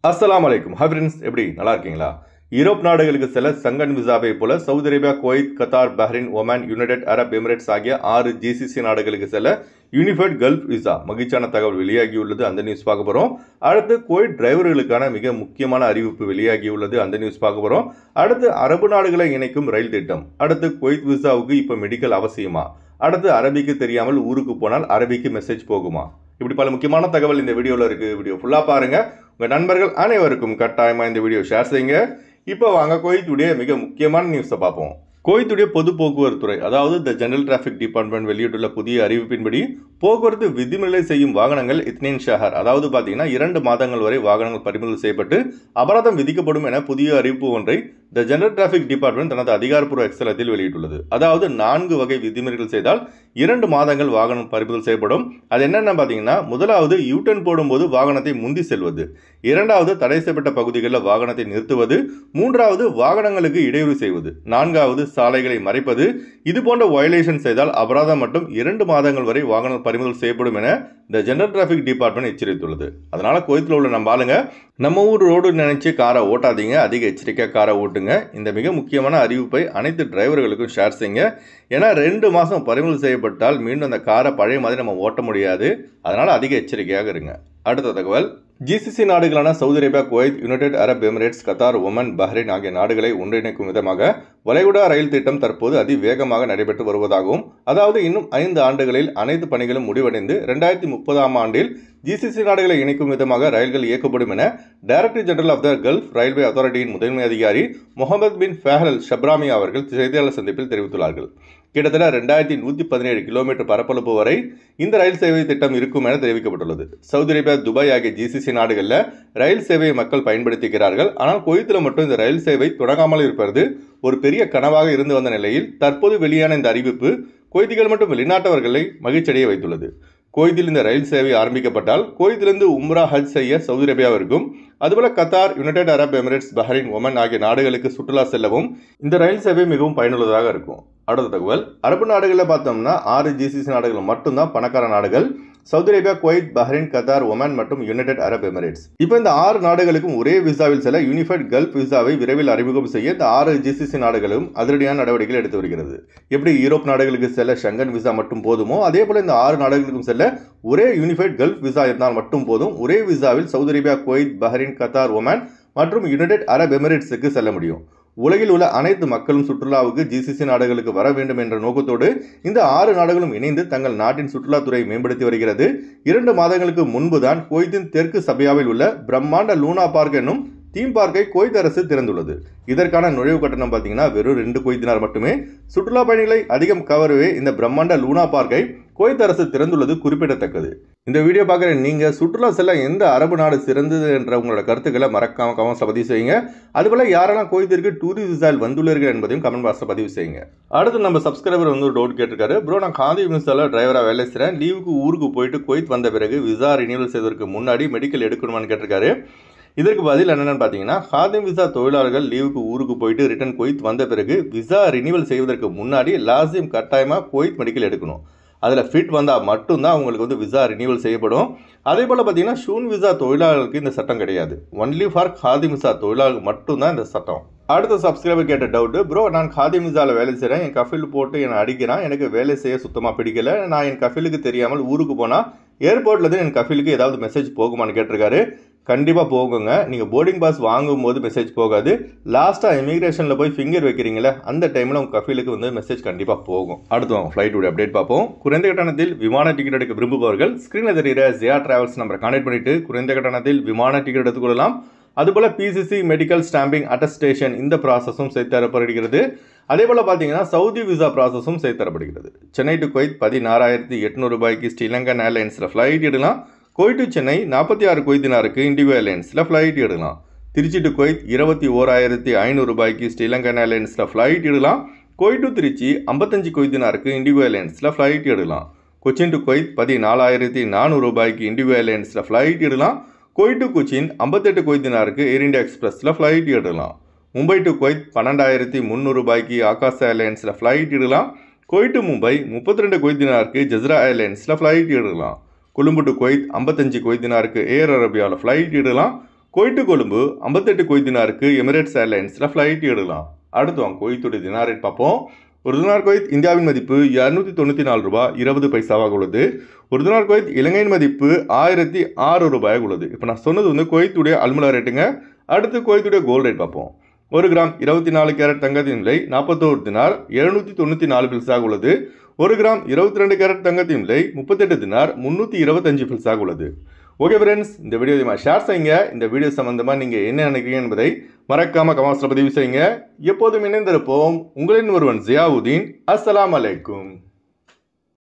அஸ்ஸலாமு அலைக்கும். Hi friends, எப்படி நல்லா இருக்கீங்களா? யூரோப் நாடுகளுக்கு செல்ல சங்கன் விசாவை போல Saudi Arabia, Kuwait, Qatar, Bahrain, Oman, United Arab Emirates ஆகிய 6 ஜிசிசி நாடுகளுக்கு செல்ல யூனிஃபைட் கல்ஃப் விசா மகிழ்ச்சியான தகவல் வெளியாகியுள்ளது. அந்த நியூஸ் பார்க்க போகிறோம். அடுத்து குவைத் டிரைவர்களுக்கான மிக முக்கியமான அறிவிப்பு வெளியாகியுள்ளது. அந்த நியூஸ் பார்க்க போகிறோம். அடுத்து அரபு நாடுகளை இணைக்கும் ரயில் திட்டம். அடுத்து குவைத் விசாவுக்கு இப்போ மெடிக்கல் அவசியமா? அடுத்து அரபிக்கு தெரியாமல் ஊருக்கு போனால் அரபிக்கு மெசேஜ் போகுமா? இப்படி பல முக்கியமான தகவல் இந்த வீடியோவில் இருக்குது. வீடியோ ஃபுல்லாக பாருங்கள். உங்கள் நண்பர்கள் அனைவருக்கும் கட்டாயமாக இந்த வீடியோ ஷேர் செய்யுங்க. இப்போ வாங்க குவைத்துடைய மிக முக்கியமான நியூஸை பார்ப்போம். குவைத்துடைய பொது போக்குவரத்துறை, அதாவது த ஜெனரல் டிராஃபிக் டிபார்ட்மெண்ட் வெளியிட்டுள்ள புதிய அறிவிப்பின்படி போக்குவரத்து விதிமுறை செய்யும் வாகனங்கள் இத்னேன் ஷஹர், அதாவது பார்த்தீங்கன்னா 2 மாதங்கள் வரை வாகனங்கள் பறிமுதல் செய்யப்பட்டு அபராதம் விதிக்கப்படும் என புதிய அறிவிப்பு ஒன்றை த ஜெனரல் டிராஃபிக் டிபார்ட்மெண்ட் தனது அதிகாரப்பூர்வ எக்ஸலத்தில் வெளியிட்டுள்ளது. அதாவது 4 வகை விதிமுறைகள் செய்தால் 2 மாதங்கள் வாகனம் பறிமுதல் செய்யப்படும். அது என்னென்ன பார்த்தீங்கன்னா, முதலாவது யூட்டர்ன் போடும்போது வாகனத்தை முந்தி செல்வது, 2வது தடை செய்யப்பட்ட பகுதிகளில் வாகனத்தை நிறுத்துவது, 3வது வாகனங்களுக்கு இடையூறு செய்வது, 4வது சாலைகளை மறைப்பது. இது போன்ற வயலேஷன் செய்தால் அபராதம் மட்டும் 2 மாதங்கள் வரை வாகனம் பறிமுதல் செய்யப்படும் என த ஜெனரல் டிராஃபிக் டிபார்ட்மெண்ட் எச்சரித்துள்ளது. அதனால குவைத்தில் உள்ள நம்ம ஆளுங்க நம்ம ஊர் ரோடு நினைச்சு காரை ஓட்டாதீங்க, அதிக எச்சரிக்கையாக காரை ஓட்டுங்க. இந்த மிக முக்கியமான அறிவிப்பை அனைத்து டிரைவர்களுக்கும் ஷேர் செய்யுங்க. ஏன்னா 2 மாதம் பறிமுதல் செய்யப்பட்டால் மீண்டும் அந்த காரை பழைய மாதிரி நம்ம ஓட்ட முடியாது. அதனால் அதிக எச்சரிக்கையாக இருங்க. அடுத்த தகவல், ஜிசிசி நாடுகளான Saudi Arabia, Kuwait, United Arab Emirates, Qatar, Oman, Bahrain ஆகிய நாடுகளை ஒன்றிணைக்கும் விதமாக வளைகுடா ரயில் திட்டம் தற்போது அதிவேகமாக நடைபெற்று வருவதாகவும், அதாவது இன்னும் 5 ஆண்டுகளில் அனைத்து பணிகளும் முடிவடைந்து 2030ஆம் ஆண்டில் ஜிசிசி நாடுகளை இணைக்கும் விதமாக ரயில்கள் இயக்கப்படும் என director general of the Gulf Railway அத்தாரிட்டியின் முதன்மை அதிகாரி முகமது பின் ஃபஹல் ஷப்ராமி அவர்கள் செய்தியாளர் சந்திப்பில் தெரிவித்துள்ளார்கள். கிட்டத்தட்ட 2117 கிலோமீட்டர் பரப்பளவு வரை இந்த ரயில் சேவை திட்டம் இருக்கும் என தெரிவிக்கப்பட்டுள்ளது. சவுதி அரேபியா, துபாய் ஆகிய ஜிசிசி நாடுகளில் ரயில் சேவையை மக்கள் பயன்படுத்துகிறார்கள். ஆனால் குவைத்தில் மட்டும் இந்த ரயில் சேவை தொடங்காமல் இருப்பது ஒரு பெரிய கனவாக இருந்து வந்த நிலையில் தற்போது வெளியான இந்த அறிவிப்பு குவைத்திகள் மற்றும் வெளிநாட்டவர்களை மகிழ்ச்சியடைய வைத்துள்ளது. குவைத்தில் இந்த ரயில் சேவை ஆரம்பிக்கப்பட்டால் குவைத்திலிருந்து உம்ரா, ஹஜ் செய்ய சவுதி அரேபியாவிற்கும், அதுபோல Qatar, United Arab Emirates, Bahrain, Oman ஆகிய நாடுகளுக்கு சுற்றுலா செல்லவும் இந்த ரயில் சேவை மிகவும் பயனுள்ளதாக இருக்கும். அடுத்த தகவல், அரபு நாடுகளில் பார்த்தோம்னா 6 ஜிசிசி நாடுகள் மட்டும்தான் பணக்கார நாடுகள். Saudi Arabia, Kuwait, Bahrain, Qatar, Oman மற்றும் யுனைடெட் அரப் எமிரேட்ஸ். இப்போ இந்த 6 நாடுகளுக்கும் ஒரே விசாவில் செல்ல யூனிஃபைட் கல்ஃப் விசாவை விரைவில் அறிமுகம் செய்ய இந்த 6 ஜிசிசி நாடுகளும் அதிரடியான நடவடிக்கைகள் எடுத்து வருகிறது. எப்படி யூரோப் நாடுகளுக்கு செல்ல ஷங்கன் விசா மட்டும் போதுமோ, அதே போல இந்த 6 நாடுகளுக்கும் செல்ல ஒரே யூனிஃபைட் கல்ஃப் விசா இருந்தால் மட்டும் போதும். ஒரே விசாவில் Saudi Arabia, Kuwait, Bahrain, Qatar, Oman மற்றும் யுனைடெட் அரப் எமிரேட்ஸுக்கு செல்ல முடியும். உலகில் உள்ள அனைத்து மக்களும் சுற்றுலாவுக்கு ஜிசிசி நாடுகளுக்கு வர வேண்டும் என்ற நோக்கத்தோடு இந்த 6 நாடுகளும் இணைந்து தங்கள் நாட்டின் சுற்றுலாத்துறையை மேம்படுத்தி வருகிறது. 2 மாதங்களுக்கு முன்புதான் குவைத்தின் தெற்கு சபியாவில் உள்ள பிரம்மாண்ட லூனா பார்க் என்னும் தீம் பார்க்கை குவைத் அரசு திறந்துள்ளது. இதற்கான நுழைவு கட்டணம் பார்த்தீங்கன்னா வெறும் 2 குவைத் தினார் மட்டுமே. சுற்றுலா பயணிகளை அதிகம் கவரவே இந்த பிரம்மாண்ட லூனா பார்க்கை குவைத் அரசு திறந்துள்ளது குறிப்பிடத்தக்கது. இந்த வீடியோ பார்க்குற நீங்கள் சுற்றுலா செல்ல எந்த அரபு நாடு சிறந்தது என்ற உங்களோட கருத்துக்களை மறக்காம கமெண்ட்ஸில் பதிவு செய்யுங்க. அதுபோல் யாரெல்லாம் குவைத்திற்கு டூரிஸ்ட் விசாவில் வந்துள்ளீர்கள் என்பதையும் கமெண்ட் பாக்ஸில் பதிவு செய்யுங்க. அடுத்து நம்ம சப்ஸ்கிரைபர் வந்து ஒரு டவுட் கேட்டிருக்காரு. ப்ரோ, நான் காதி விசாவில் டிரைவராக வேலை செய்கிறேன். லீவுக்கு ஊருக்கு போயிட்டு குவைத் வந்த பிறகு விசா ரினியூவல் செய்வதற்கு முன்னாடி மெடிக்கல் எடுக்கணுமான்னு கேட்டிருக்காரு. இதற்கு பதில் என்னென்னு பார்த்தீங்கன்னா, காதிம் விசா தொழிலாளர்கள் லீவுக்கு ஊருக்கு போயிட்டு ரிட்டர்ன் குவைத் வந்த பிறகு விசா ரினியூவல் செய்வதற்கு முன்னாடி லாசிம் கட்டாயமாக குவைத் மெடிக்கல் எடுக்கணும். அதில் ஃபிட் வந்தால் மட்டும்தான் அவங்களுக்கு வந்து விசா ரினியூவல் செய்யப்படும். அதே போல் பார்த்தீங்கன்னா ஷூன் விசா தொழிலாளர்களுக்கு இந்த சட்டம் கிடையாது. ஒன்லி ஃபார் காதிம் விசா தொழிலாளர்கள் மட்டும்தான் இந்த சட்டம். அடுத்த சப்ஸ்கிரைபர் கேட்ட டவுட்டு, ப்ரோ, நான் காதிம் விசாவில் வேலை செய்கிறேன். என் கஃபில் போட்டு என்னை அடிக்கிறான். எனக்கு வேலை செய்ய சுத்தமாக பிடிக்கல. நான் என் கஃபிலுக்கு தெரியாமல் ஊருக்கு போனால் ஏர்போர்ட்லேருந்து என் கஃபிலுக்கு ஏதாவது மெசேஜ் போகுமான்னு கேட்டிருக்காரு. கண்டிப்பாக போகுங்க. நீங்கள் போர்டிங் பாஸ் வாங்கும்போது மெசேஜ் போகாது. லாஸ்ட்டாக இமிகிரேஷனில் போய் ஃபிங்கர் வைக்கிறீங்களே அந்த டைமில் உங்கள் கஃபிலுக்கு வந்து மெசேஜ் கண்டிப்பாக போகும். அடுத்து ஃப்ளைட்டோட அப்டேட் பார்ப்போம். குறைந்த கட்டணத்தில் விமான டிக்கெட் எடுக்க விரும்புபவர்கள் ஸ்க்ரீனில் தெரிகிற ஜியா டிராவல்ஸ் நம்பரை கான்டெக்ட் பண்ணிவிட்டு குறைந்த கட்டணத்தில் விமான டிக்கெட் எடுத்துக்கொள்ளலாம். அதுபோல் பிசிசி மெடிக்கல் ஸ்டாம்பிங் அட்டஸ்டேஷன் இந்த ப்ராசஸும் செய்து தரப்படுகிறது. அதே போல் பார்த்தீங்கன்னா சவுதி விசா ப்ராசஸும் செய்து தரப்படுகிறது. சென்னை டு குவைத் 16,800 ரூபாய்க்கு ஸ்ரீலங்கன் ஏர்லைன்ஸில் ஃப்ளைட் எடுக்கலாம். குவைத் டு சென்னை 46 குவைத் தினாருக்கு இண்டிகோ ஏர்லைன்ஸில் ஃப்ளைட் எடுக்கலாம். திருச்சி டு குவைத் 21,500 ரூபாய்க்கு ஸ்ரீலங்கன் ஏர்லைன்ஸில் ஃப்ளைட் எடுக்கலாம். குவைத் டு திருச்சி 55 குவைத் தினாருக்கு இண்டிகோ ஏர்லைன்ஸில் ஃப்ளைட் எடுக்கலாம். கொச்சின் டு குவைத் 14,400 ரூபாய்க்கு இண்டிகோ ஏர்லைன்ஸில் ஃப்ளைட் எடுக்கலாம். குவைத் டு கொச்சின் 58 குவைத் தினாருக்கு ஏர் இண்டியா எக்ஸ்பிரஸில் ஃப்ளைட் எடுக்கலாம். மும்பை டு குவைத் 12,300 ரூபாய்க்கு ஆகாஷ் ஏர்லைன்ஸில் ஃப்ளைட் எடுக்கலாம். குவைத் டு மும்பை 32 குவைத் தினாருக்கு ஜஸ்ரா ஏர்லைன்ஸில் ஃப்ளைட் எடுக்கலாம். கொழும்பு டு குவைத் 55 குவைத் தினாருக்கு ஏர் அரேபியாவில் ஃப்ளைட் எடுக்கலாம். குவைத்து கொழும்பு 58 குவைத் தினாருக்கு எமிரேட்ஸ் ஏர்லைன்ஸில் ஃப்ளைட் எடுக்கலாம். அடுத்து வாங்க குவைத்துடைய தினார் ரேட் பார்ப்போம். ஒரு தினார் குவைத் இந்தியாவின் மதிப்பு 294 ரூபாய் 20 பைசாவாக உள்ளது. ஒரு தினார் குவைத் இலங்கையின் மதிப்பு 1006 ரூபாயாக உள்ளது. இப்போ நான் சொன்னது வந்து குவைத்துடைய அல்முலா ரேட்டுங்க. அடுத்து குவைத்துடைய கோல்டு ரேட் பார்ப்போம். 1 கிராம் 24 கேரட் தங்கத்தின் விலை 41 தினார் 794 பில்ஸாக உள்ளது. 1 கிராம் 22 கேரட் தங்கத்தின் விலை 38 தினார் 325 பில்ஸாக உள்ளது. ஓகே ஃப்ரெண்ட்ஸ், இந்த வீடியோ ஷேர் செய்யுங்க. இந்த வீடியோ சம்பந்தமாக நீங்கள் என்ன நினைக்கிறீங்க என்பதை மறக்காமல் கமெண்ட்ஸில் பதிவு செய்யுங்க. எப்போதும் இணைந்திருப்போம். உங்களின் ஒருவன் ஜியாவுதீன். அஸ்ஸலாமு அலைக்கும்.